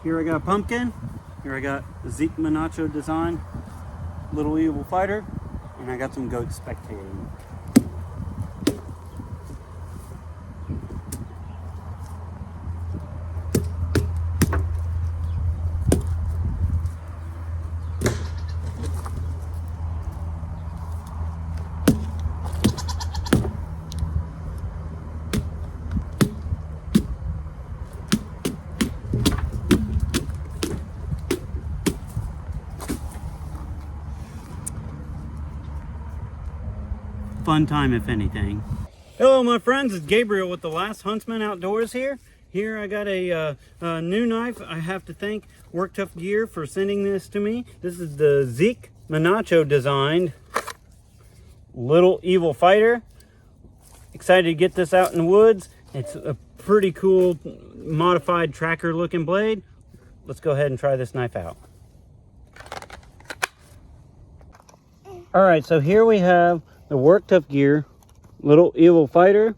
Here I got a pumpkin. Here I got a Zeke Menacho design, Little Evil Fighter, and I got some goats spectating. Fun time, if anything. Hello my friends, it's Gabriel with the Last Huntsman Outdoors here. Here I got a new knife. I have to thank Work Tuff Gear for sending this to me. This is the Zeke Menacho designed Little Evil Fighter. Excited to get this out in the woods. It's a pretty cool modified tracker looking blade. Let's go ahead and try this knife out. Alright, so here we have the Work Tuff Gear Little Evil Fighter.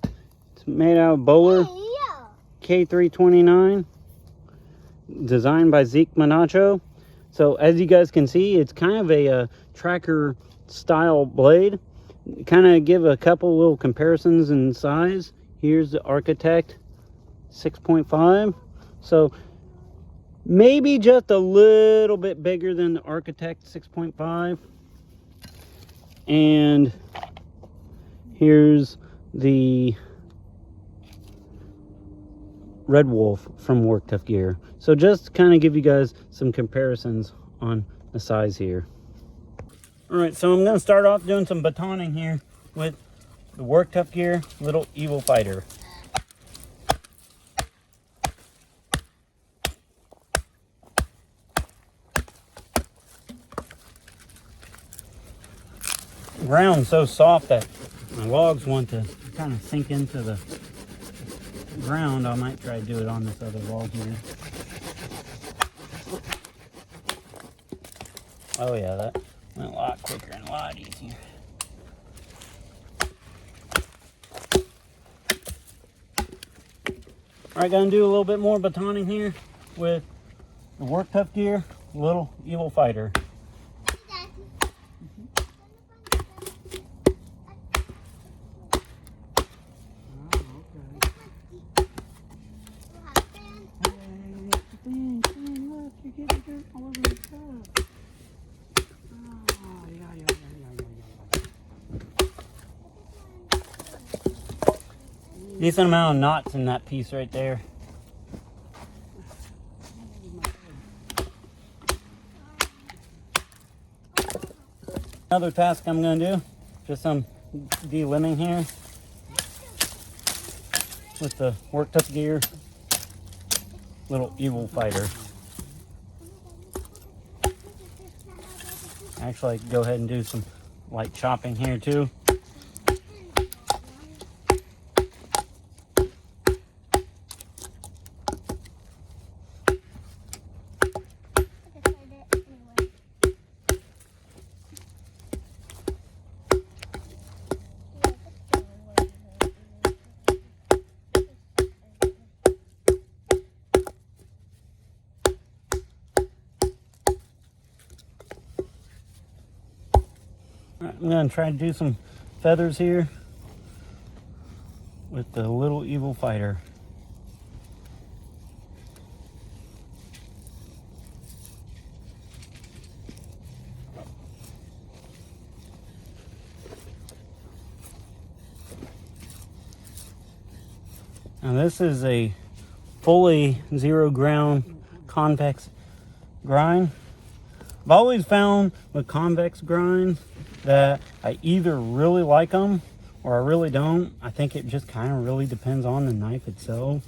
It's made out of Bowler K329, designed by Zeke Menacho. So as you guys can see, it's kind of a tracker style blade. Kind of give a couple little comparisons in size. Here's the Architect 6.5. So maybe just a little bit bigger than the Architect 6.5. And here's the Red Wolf from Work Tuff Gear. So just to kind of give you guys some comparisons on the size here. Alright, so I'm going to start off doing some batoning here with the Work Tuff Gear Little Evil Fighter. The ground's so soft that my logs want to kind of sink into the ground. I might try to do it on this other log here. Oh yeah, that went a lot quicker and a lot easier. Alright, gonna do a little bit more batoning here with the Work Tuff Gear Little Evil Fighter. Decent amount of knots in that piece right there. Another task I'm going to do, just some de-limbing here with the Work Tuff Gear Little Evil Fighter. Actually, I can go ahead and do some light chopping here too. I'm going to try to do some feathers here with the Little Evil Fighter. Now this is a fully zero ground convex grind. I've always found with convex grinds that I either really like them or I really don't. I think it just kind of really depends on the knife itself.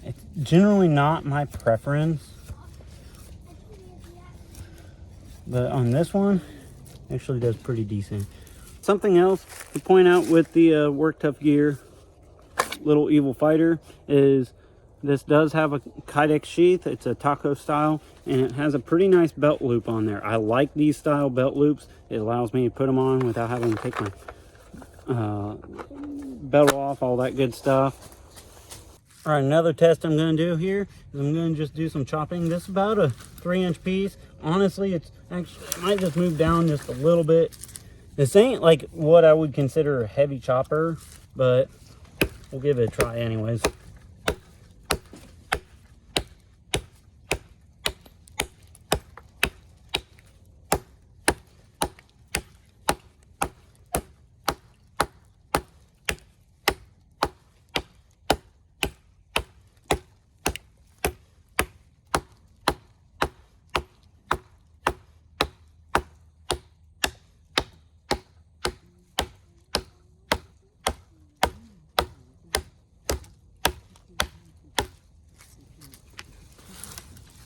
It's generally not my preference, but on this one, it actually does pretty decent. Something else to point out with the Work Tuff Gear Little Evil Fighter is this does have a Kydex sheath. It's a taco style, and it has a pretty nice belt loop on there. I like these style belt loops. It allows me to put them on without having to take my belt off, all that good stuff. All right, another test I'm going to do here is I'm going to just do some chopping. This is about a 3-inch piece. Honestly, it might just move down just a little bit. This ain't like what I would consider a heavy chopper, but we'll give it a try anyways.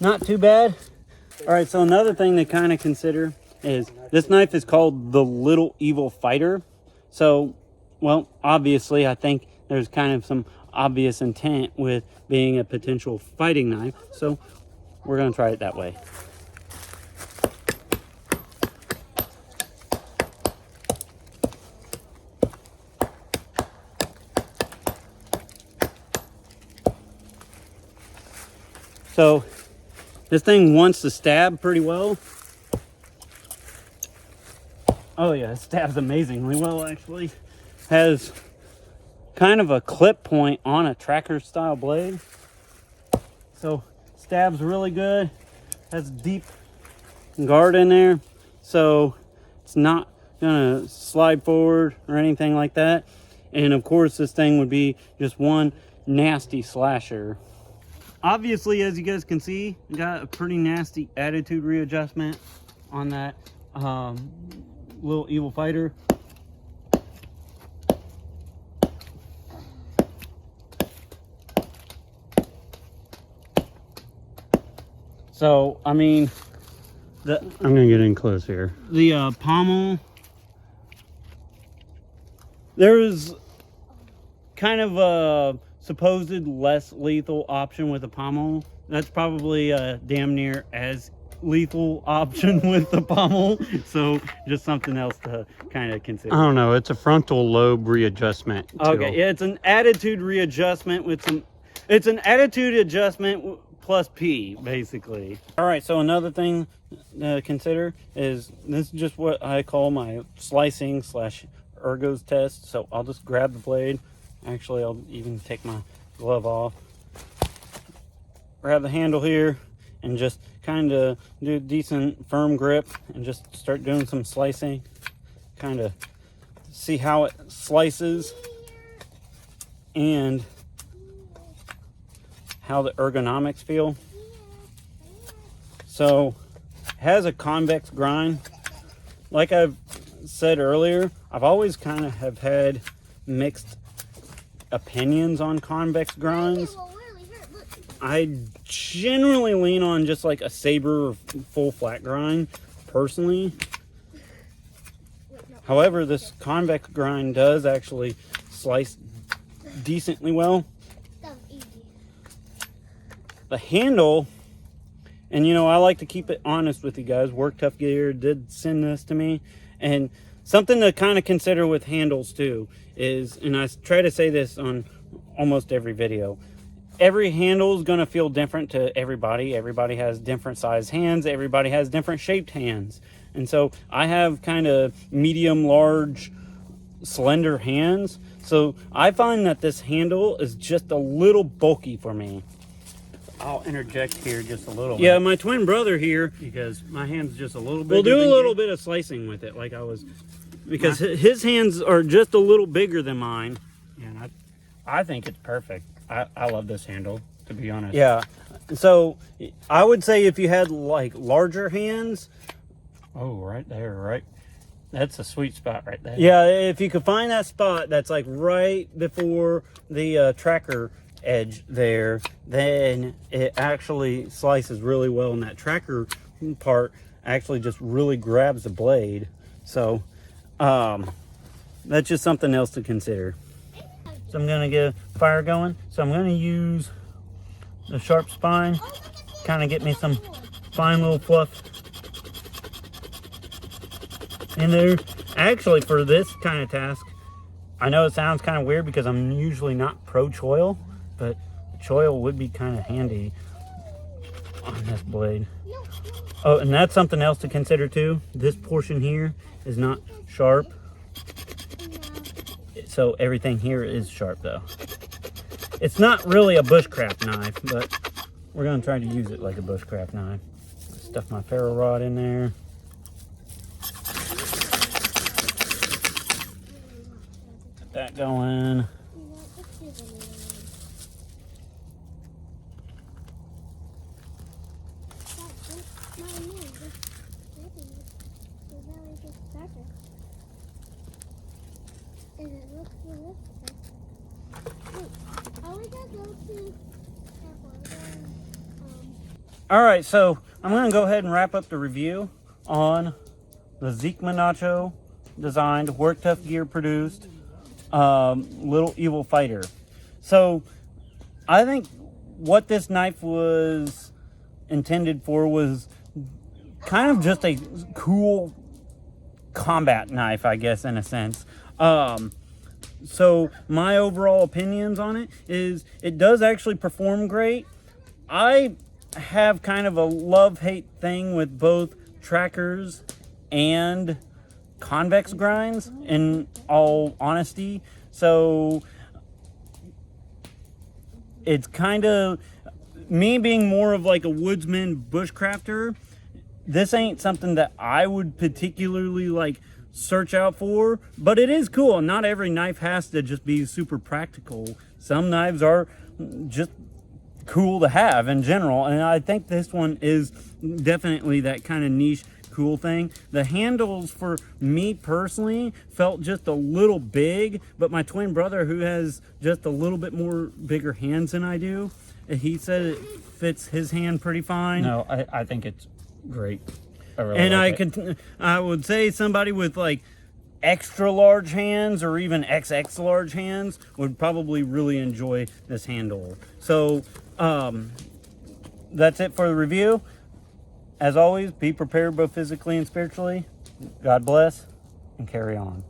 Not too bad. All right, so another thing to kind of consider is this knife is called the Little Evil Fighter. So, well, obviously, I think there's kind of some obvious intent with being a potential fighting knife. So we're going to try it that way. So this thing wants to stab pretty well. Oh yeah, it stabs amazingly well actually. Has kind of a clip point on a tracker style blade. So stabs really good. Has deep guard in there. So it's not gonna slide forward or anything like that. And of course this thing would be just one nasty slasher. Obviously, as you guys can see, got a pretty nasty attitude readjustment on that Little Evil Fighter. So, I mean, I'm gonna get in close here. The pommel, there's kind of a supposed less lethal option with the pommel. That's probably a damn near as lethal option with the pommel. So just something else to kind of consider. I don't know. It's a frontal lobe readjustment. Okay, yeah, it's an attitude readjustment with some. It's an attitude adjustment plus P, basically. All right. So another thing to consider is this is just what I call my slicing / ergos test. So I'll just grab the blade. Actually, I'll even take my glove off, grab the handle here, and just kind of do a decent firm grip and just start doing some slicing. Kind of see how it slices and how the ergonomics feel. So, it has a convex grind. Like I've said earlier, I've always kind of have had mixed opinions on convex grinds. I generally lean on just like a saber or full flat grind personally. However, this convex grind does actually slice decently well. The handle, and you know, I like to keep it honest with you guys. Work Tuff Gear did send this to me, and something to kind of consider with handles too is, and I try to say this on almost every video, every handle is going to feel different to everybody. Everybody has different size hands. Everybody has different shaped hands. And so I have kind of medium, large, slender hands. So I find that this handle is just a little bulky for me. I'll interject here just a little bit. Yeah, my twin brother here, because my hand's just a little bit. We'll do a little bit of slicing with it, like I was, because his hands are just a little bigger than mine. And I think it's perfect. I love this handle, to be honest. Yeah. So I would say if you had like larger hands. Oh, right there, right. That's a sweet spot right there. Yeah, if you could find that spot that's like right before the tracker edge there, then it actually slices really well, and that tracker part actually just really grabs the blade. So that's just something else to consider. So I'm gonna get fire going. So I'm gonna use the sharp spine, kind of get me some fine little fluff in there. Actually, for this kind of task, I know it sounds kind of weird because I'm usually not pro choil, but fish oil would be kind of handy on this blade. Oh, and that's something else to consider too. This portion here is not sharp. So everything here is sharp though. It's not really a bushcraft knife, but we're gonna try to use it like a bushcraft knife. Stuff my ferro rod in there. Get that going. All right, so I'm gonna go ahead and wrap up the review on the Zeke Menacho designed, Work Tuff Gear produced Little Evil Fighter. So I think what this knife was intended for was kind of just a cool combat knife, I guess, in a sense. So my overall opinions on it is it does actually perform great. I have kind of a love-hate thing with both trackers and convex grinds, in all honesty. So it's kind of me being more of like a woodsman bushcrafter. This ain't something that I would particularly like search out for, but it is cool. Not every knife has to just be super practical. Some knives are just cool to have in general, and I think this one is definitely that kind of niche cool thing. The handles for me personally felt just a little big, but my twin brother, who has just a little bit more bigger hands than I do, he said it fits his hand pretty fine. No, I think it's great. I would say somebody with like extra large hands or even XX large hands would probably really enjoy this handle. So that's it for the review. As always, be prepared both physically and spiritually. God bless, and carry on.